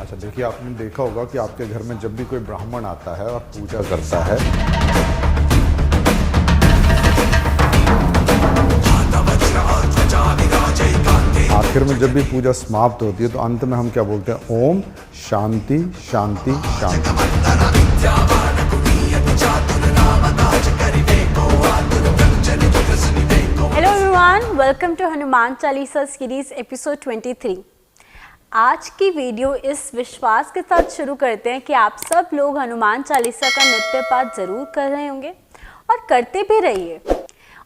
अच्छा देखिए, आपने देखा होगा कि आपके घर में जब भी कोई ब्राह्मण आता है और पूजा करता है, आखिर में जब भी पूजा समाप्त होती है तो अंत में हम क्या बोलते हैं? ओम शांति शांति शांति। Hello everyone, welcome to Hanuman Chalisa series episode 23। आज की वीडियो इस विश्वास के साथ शुरू करते हैं कि आप सब लोग हनुमान चालीसा का नित्य पाठ जरूर कर रहे होंगे और करते भी रहिए।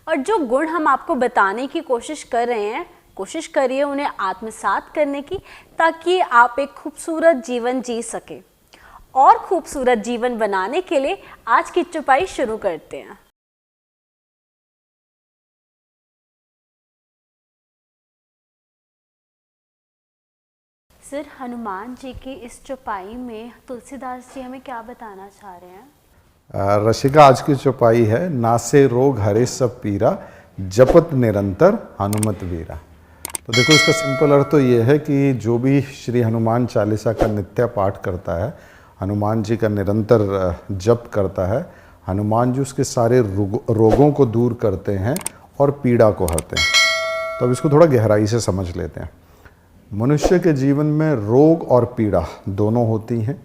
और जो गुण हम आपको बताने की कोशिश कर रहे हैं, कोशिश करिए उन्हें आत्मसात करने की, ताकि आप एक खूबसूरत जीवन जी सके। और खूबसूरत जीवन बनाने के लिए आज की चौपाई शुरू करते हैं। सर, हनुमान जी की इस चौपाई में तुलसीदास जी हमें क्या बताना चाह रहे हैं? रसिका, आज की चौपाई है नासे रोग हरे सब पीरा, जपत निरंतर हनुमत वीरा। तो देखो, इसका सिंपल अर्थ तो ये है कि जो भी श्री हनुमान चालीसा का नित्य पाठ करता है, हनुमान जी का निरंतर जप करता है, हनुमान जी उसके सारे रोगों को दूर करते हैं और पीड़ा को हरते हैं। तो अब इसको थोड़ा गहराई से समझ लेते हैं। मनुष्य के जीवन में रोग और पीड़ा दोनों होती हैं,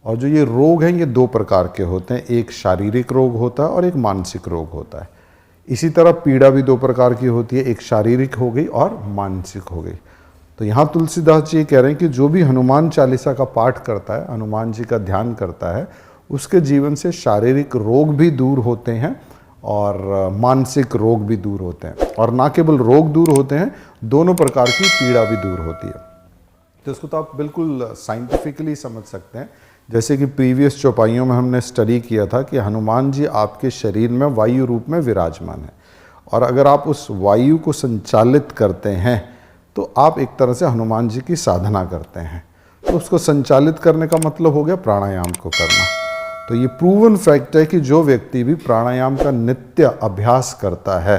और जो ये रोग हैं ये दो प्रकार के होते हैं। एक शारीरिक रोग होता है और एक मानसिक रोग होता है। इसी तरह पीड़ा भी दो प्रकार की होती है, एक शारीरिक हो गई और मानसिक हो गई। तो यहाँ तुलसीदास जी कह रहे हैं कि जो भी हनुमान चालीसा का पाठ करता है, हनुमान जी का ध्यान करता है, उसके जीवन से शारीरिक रोग भी दूर होते हैं और मानसिक रोग भी दूर होते हैं। और ना केवल रोग दूर होते हैं, दोनों प्रकार की पीड़ा भी दूर होती है। तो इसको तो आप बिल्कुल साइंटिफिकली समझ सकते हैं। जैसे कि प्रीवियस चौपाइयों में हमने स्टडी किया था कि हनुमान जी आपके शरीर में वायु रूप में विराजमान है, और अगर आप उस वायु को संचालित करते हैं तो आप एक तरह से हनुमान जी की साधना करते हैं। तो उसको संचालित करने का मतलब हो गया प्राणायाम को करना। तो ये प्रूवन फैक्ट है कि जो व्यक्ति भी प्राणायाम का नित्य अभ्यास करता है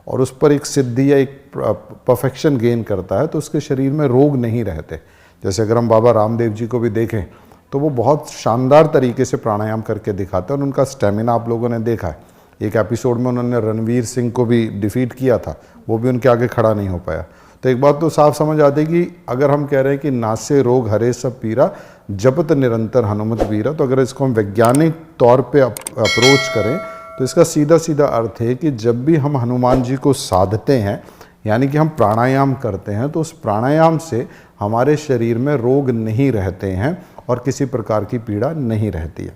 और उस पर एक सिद्धि या एक परफेक्शन गेन करता है, तो उसके शरीर में रोग नहीं रहते। जैसे अगर हम बाबा रामदेव जी को भी देखें तो वो बहुत शानदार तरीके से प्राणायाम करके दिखाते हैं, और उनका स्टेमिना आप लोगों ने देखा है। एक एपिसोड में उन्होंने रणवीर सिंह को भी डिफीट किया था, वो भी उनके आगे खड़ा नहीं हो पाया। तो एक बात तो साफ समझ आती है कि अगर हम कह रहे हैं कि नासे रोग हरे सब पीरा, जपत निरंतर हनुमत वीरा, तो अगर इसको हम वैज्ञानिक तौर पे अप्रोच करें तो इसका सीधा सीधा अर्थ है कि जब भी हम हनुमान जी को साधते हैं, यानी कि हम प्राणायाम करते हैं, तो उस प्राणायाम से हमारे शरीर में रोग नहीं रहते हैं और किसी प्रकार की पीड़ा नहीं रहती है।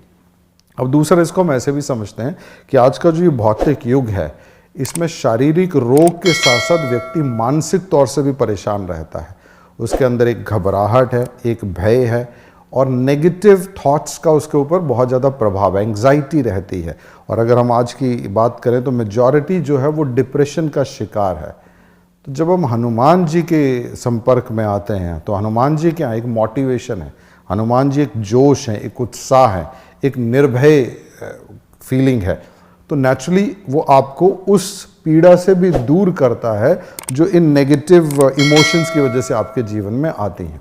अब दूसरा, इसको हम ऐसे भी समझते हैं कि आज का जो ये भौतिक युग है, इसमें शारीरिक रोग के साथ साथ व्यक्ति मानसिक तौर से भी परेशान रहता है। उसके अंदर एक घबराहट है, एक भय है, और नेगेटिव थॉट्स का उसके ऊपर बहुत ज़्यादा प्रभाव, एंग्जाइटी रहती है। और अगर हम आज की बात करें तो मेजॉरिटी जो है वो डिप्रेशन का शिकार है। तो जब हम हनुमान जी के संपर्क में आते हैं तो हनुमान जी क्या, एक मोटिवेशन है, हनुमान जी एक जोश है, एक उत्साह है, एक निर्भय फीलिंग है। तो नेचुरली वो आपको उस पीड़ा से भी दूर करता है जो इन नेगेटिव इमोशंस की वजह से आपके जीवन में आती हैं।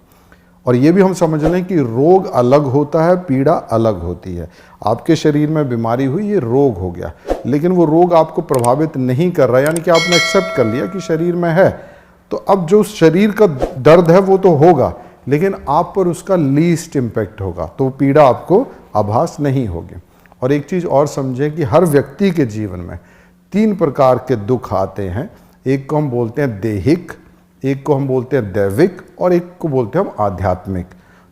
और ये भी हम समझ लें कि रोग अलग होता है, पीड़ा अलग होती है। आपके शरीर में बीमारी हुई, ये रोग हो गया, लेकिन वो रोग आपको प्रभावित नहीं कर रहा, यानी कि आपने एक्सेप्ट कर लिया कि शरीर में है। तो अब जो शरीर का दर्द है वो तो होगा, लेकिन आप पर उसका लीस्ट इम्पैक्ट होगा, तो पीड़ा आपको आभास नहीं होगी। और एक चीज़ और समझें कि हर व्यक्ति के जीवन में 3 प्रकार के दुख आते हैं। एक को हम बोलते हैं दैहिक, एक को हम बोलते हैं दैविक, और एक को बोलते हैं हम आध्यात्मिक।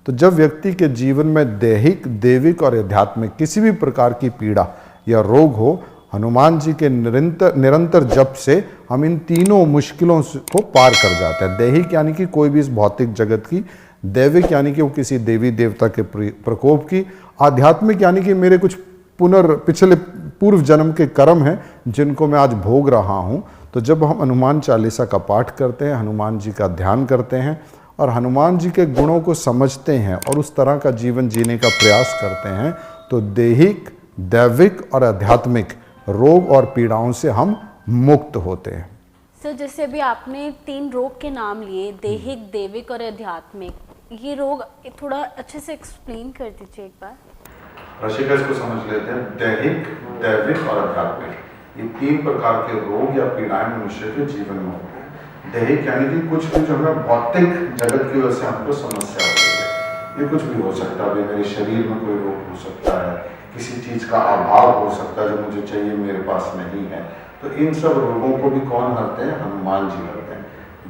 तो जब व्यक्ति के जीवन में दैहिक, दैविक और आध्यात्मिक किसी भी प्रकार की पीड़ा या रोग हो, हनुमान जी के निरंतर जप से हम इन तीनों मुश्किलों को पार कर जाते हैं। दैहिक यानी कि कोई भी इस भौतिक जगत की, दैविक यानी कि वो किसी देवी देवता के प्रकोप की, आध्यात्मिक यानी कि मेरे कुछ पिछले पूर्व जन्म के कर्म हैं जिनको मैं आज भोग रहा हूँ। तो जब हम हनुमान चालीसा का पाठ करते हैं, हनुमान जी का ध्यान करते हैं और हनुमान जी के गुणों को समझते हैं और उस तरह का जीवन जीने का प्रयास करते हैं, तो दैहिक, दैविक और आध्यात्मिक रोग और पीड़ाओं से हम मुक्त होते हैं। सर, जैसे अभी आपने 3 रोग के नाम लिए, दैहिक, दैविक और आध्यात्मिक, ये रोग थोड़ा अच्छे से एक्सप्लेन कर दीजिए एक बार। ऋषिकेश को समझ लेते हैं। दैहिक, दैविक और आध्यात्मिक, ये 3 प्रकार के रोग या पीड़ाएं मनुष्य के जीवन में होते हैं। दैहिक यानी कि कुछ भी जो है भौतिक जगत की वजह से हमको समस्या हो रही है, ये कुछ भी हो सकता है। मेरे शरीर में कोई रोग हो सकता है, किसी चीज़ का अभाव हो सकता है जो मुझे चाहिए मेरे पास नहीं है। तो इन सब रोगों को भी कौन हरते हैं? हनुमान जी हरते हैं।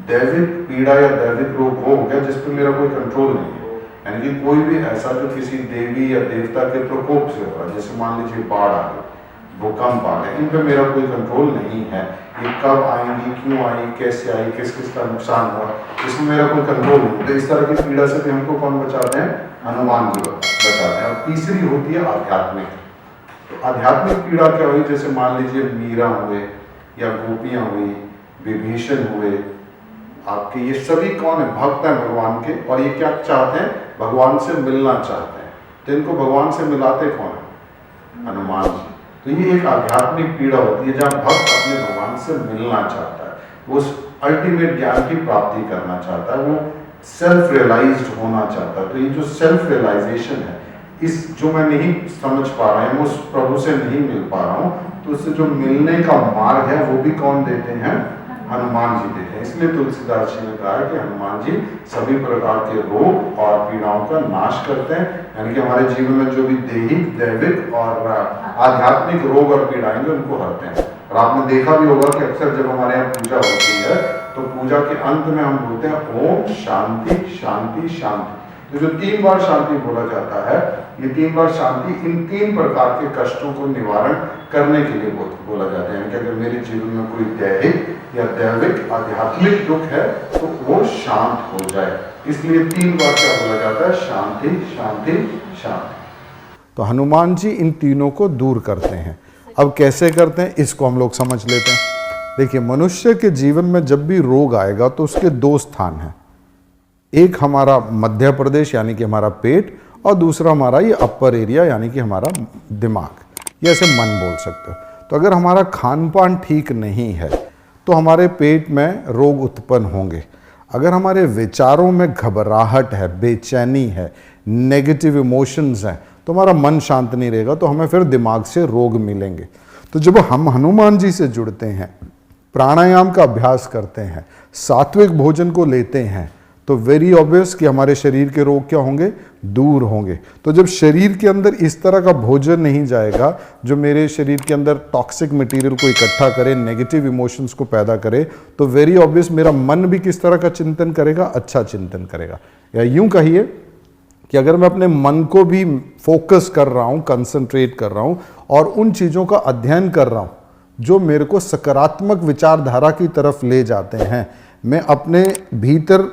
दैविक पीड़ा या दैविक रोग वो हो गया जिस पर मेरा कोई कंट्रोल नहीं है, यानी कि कोई भी ऐसा जो किसी देवी या देवता के प्रकोप से हो रहा है, जैसे मान लीजिए बाढ़ आ गई, भूकंप आ गया, इन पे मेरा कोई कंट्रोल नहीं है। ये कब आएंगी, क्यों आई, कैसे आई, किस किस का नुकसान हुआ, इसमें मेरा कोई कंट्रोल नहीं। तो इस तरह की पीड़ा से भी हमको कौन बचाते हैं? हनुमान जी बचाते हैं। और तीसरी होती है आध्यात्मिक। तो आध्यात्मिक पीड़ा क्या हुई? जैसे मान लीजिए मीरा हुए या गोपियाँ हुई, विभीषण हुए, आपके ये सभी कौन है? भक्त हैं भगवान के, और ये क्या चाहते हैं? भगवान से मिलना चाहते हैं। तो इनको भगवान से मिलाते कौन है? हनुमान जी। तो ये एक आध्यात्मिक पीड़ा होती है जहाँ भक्त अपने भगवान से मिलना चाहता है, वो उस अल्टीमेट ज्ञान की प्राप्ति करना चाहता है, वो सेल्फ रियलाइज्ड होना चाहता है। तो ये जो सेल्फ रियलाइजेशन है, इस जो मैं नहीं समझ पा रहा हूँ, उस प्रभु से नहीं मिल पा रहा हूँ, तो उससे जो मिलने का मार्ग है वो भी कौन देते हैं? हनुमान जी देते हैं। इसलिए तुलसीदास जी ने कहा है कि हनुमान जी सभी प्रकार के रोग और पीड़ाओं का नाश करते हैं, यानी कि हमारे जीवन में जो भी दैहिक, दैविक और आध्यात्मिक रोग और पीड़ाएं उनको हरते हैं। और आपने देखा भी होगा कि अक्सर जब हमारे यहाँ पूजा होती है तो पूजा के अंत में हम बोलते हैं ओम शांति शांति शांति। तो जो 3 बार शांति बोला जाता है, ये 3 बार शांति इन 3 प्रकार के कष्टों को निवारण करने के लिए बोला जाता है। यानी कि अगर मेरे जीवन में कोई दैहिक या दैविक आध्यात्मिक दुख है तो वो शांत हो जाए, इसलिए 3 बार क्या बोला जाता है? शांति शांति शांति। तो हनुमान जी इन तीनों को दूर करते हैं। अब कैसे करते हैं इसको हम लोग समझ लेते हैं। देखिए, मनुष्य के जीवन में जब भी रोग आएगा तो उसके 2 स्थान हैं। एक हमारा मध्य प्रदेश यानी कि हमारा पेट, और दूसरा हमारा ये अपर एरिया यानी कि हमारा दिमाग, ये ऐसे मन बोल सकते हो। तो अगर हमारा खान पान ठीक नहीं है तो हमारे पेट में रोग उत्पन्न होंगे। अगर हमारे विचारों में घबराहट है, बेचैनी है, नेगेटिव इमोशंस हैं, तो हमारा मन शांत नहीं रहेगा, तो हमें फिर दिमाग से रोग मिलेंगे। तो जब हम हनुमान जी से जुड़ते हैं, प्राणायाम का अभ्यास करते हैं, सात्विक भोजन को लेते हैं, तो वेरी ऑब्वियस कि हमारे शरीर के रोग क्या होंगे? दूर होंगे। तो जब शरीर के अंदर इस तरह का भोजन नहीं जाएगा जो मेरे शरीर के अंदर टॉक्सिक मटेरियल को इकट्ठा करे, नेगेटिव इमोशंस को पैदा करे, तो वेरी ऑब्वियस मेरा मन भी किस तरह का चिंतन करेगा? अच्छा चिंतन करेगा। या यूं कहिए कि अगर मैं अपने मन को भी फोकस कर रहा हूं, कंसंट्रेट कर रहा हूं और उन चीज़ों का अध्ययन कर रहा हूं जो मेरे को सकारात्मक विचारधारा की तरफ ले जाते हैं, मैं अपने भीतर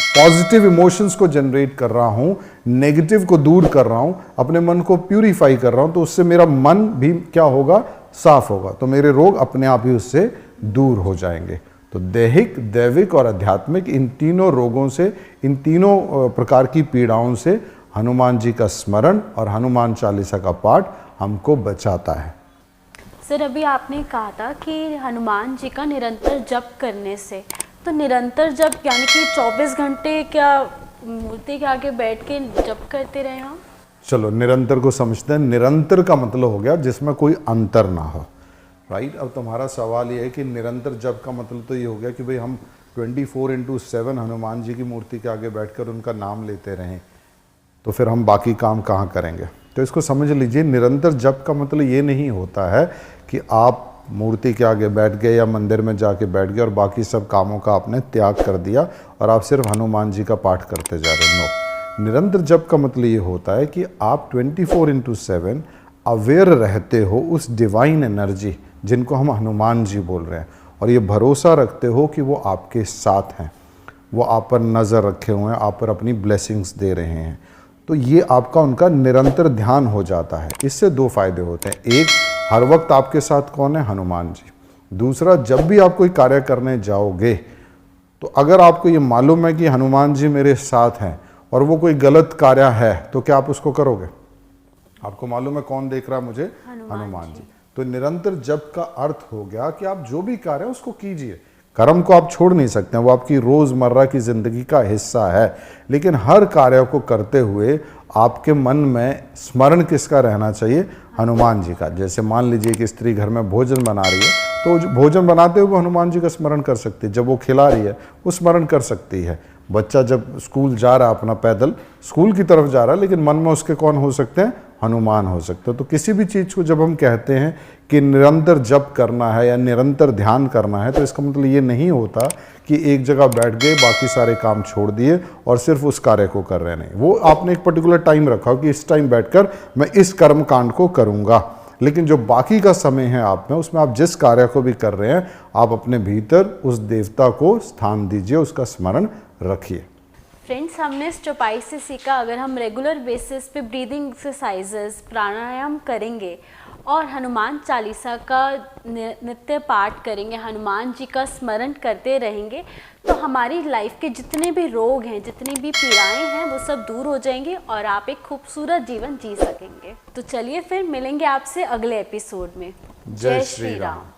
पॉजिटिव इमोशंस को जनरेट कर रहा हूं, नेगेटिव को दूर कर रहा हूं, अपने मन को प्यूरिफाई कर रहा हूं, तो उससे मेरा मन भी क्या होगा? साफ होगा। तो मेरे रोग अपने आप ही उससे दूर हो जाएंगे। तो दैहिक, दैविक और आध्यात्मिक, इन तीनों रोगों से, इन तीनों प्रकार की पीड़ाओं से हनुमान जी का स्मरण और हनुमान चालीसा का पाठ हमको बचाता है। सर, अभी आपने कहा था कि हनुमान जी का निरंतर जप करने से, तो निरंतर जप यानी कि 24 घंटे क्या मूर्ति के आगे बैठ के जप करते रहे हम? चलो निरंतर को समझते हैं। निरंतर का मतलब हो गया जिसमें कोई अंतर ना हो, राइट। अब तुम्हारा सवाल ये है कि निरंतर जप का मतलब तो ये हो गया कि भाई हम 24/7 हनुमान जी की मूर्ति के आगे बैठकर उनका नाम लेते रहें, तो फिर हम बाकी काम कहाँ करेंगे? तो इसको समझ लीजिए, निरंतर जप का मतलब ये नहीं होता है कि आप मूर्ति के आगे बैठ गए या मंदिर में जाके बैठ गए और बाकी सब कामों का आपने त्याग कर दिया और आप सिर्फ हनुमान जी का पाठ करते जा रहे। नो, निरंतर जप का मतलब ये होता है कि आप 24/7 अवेयर रहते हो उस डिवाइन एनर्जी जिनको हम हनुमान जी बोल रहे हैं, और ये भरोसा रखते हो कि वो आपके साथ हैं, वो आप पर नज़र रखे हुए हैं, आप पर अपनी ब्लेसिंग्स दे रहे हैं। तो ये आपका उनका निरंतर ध्यान हो जाता है। इससे 2 फायदे होते हैं। एक, हर वक्त आपके साथ कौन है? हनुमान जी। दूसरा, जब भी आप कोई कार्य करने जाओगे तो अगर आपको ये मालूम है कि हनुमान जी मेरे साथ हैं और वो कोई गलत कार्य है तो क्या आप उसको करोगे? आपको मालूम है कौन देख रहा है मुझे? हनुमान जी। तो निरंतर जप का अर्थ हो गया कि आप जो भी कार्य है उसको कीजिए, कर्म को आप छोड़ नहीं सकते हैं, वो आपकी रोज़मर्रा की ज़िंदगी का हिस्सा है, लेकिन हर कार्य को करते हुए आपके मन में स्मरण किसका रहना चाहिए? हनुमान जी का। जैसे मान लीजिए कि स्त्री घर में भोजन बना रही है, तो भोजन बनाते हुए हनुमान जी का स्मरण कर सकती है। जब वो खिला रही है वो स्मरण कर सकती है। बच्चा जब स्कूल जा रहा है, अपना पैदल स्कूल की तरफ जा रहा है, लेकिन मन में उसके कौन हो सकते हैं? हनुमान हो सकते हैं। तो किसी भी चीज़ को जब हम कहते हैं कि निरंतर जप करना है या निरंतर ध्यान करना है, तो इसका मतलब ये नहीं होता कि एक जगह बैठ गए, बाकी सारे काम छोड़ दिए और सिर्फ उस कार्य को कर रहे हैं। नहीं, वो आपने एक पर्टिकुलर टाइम रखा हो कि इस टाइम बैठकर मैं इस कर्म कांड को करूँगा, लेकिन जो बाकी का समय है आप में, उसमें आप जिस कार्य को भी कर रहे हैं, आप अपने भीतर उस देवता को स्थान दीजिए, उसका स्मरण रखिए। फ्रेंड्स, हमने इस चौपाई से सीखा, अगर हम रेगुलर बेसिस पे ब्रीदिंग एक्सरसाइजेस, प्राणायाम करेंगे और हनुमान चालीसा का नित्य पाठ करेंगे, हनुमान जी का स्मरण करते रहेंगे, तो हमारी लाइफ के जितने भी रोग हैं, जितनी भी पीड़ाएं हैं, वो सब दूर हो जाएंगी और आप एक खूबसूरत जीवन जी सकेंगे। तो चलिए फिर मिलेंगे आपसे अगले एपिसोड में। जय श्री राम।